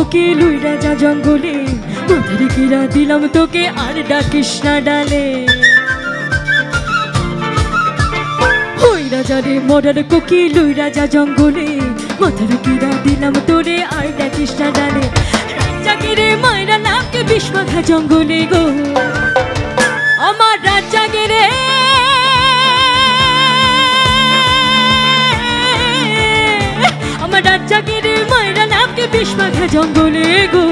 কোকিল উই রাজা জঙ্গলে, মাথার কিরা দিলাম তোকে আর ডাকিস না ডালে। ওই রাজা রে মরার কোকিল উই রাজা জঙ্গলে, মাথার কিরা দিলাম তোরে আর ডাকিস না ডালে। রাজাকে রে মায়েরা নামকে বিষ মাখা জঙ্গলে গো, আমার রাজাকে রে আমার রাজাকে রে মায়েরা নামকে বিষ মাখা জঙ্গলে গো।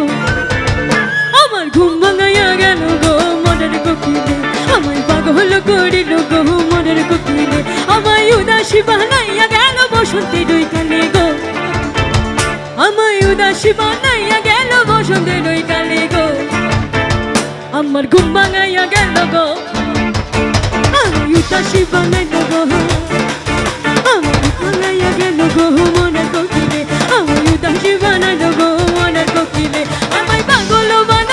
আমার ঘুম ভাঙাইয়া গেল গো মনের কোকিলে, আমায় পাগল করিল গো মনের কোকিলে। আমায় উদাসী বানাইয়া গেল বসন্তের ওই কালে গো, আমায় উদাসী বানাইয়া গেল বসন্তের ওই কালে গো। আমার ঘুম ভাঙাইয়া গেল গো, আমায় উদাসী বানাইল গো, আমায় ভাঙাইয়া গেল গো মনের কোকিলে। আমায় উদাসী বানাইল গো মনের কোকিলে, আমায় পাগল বানাইল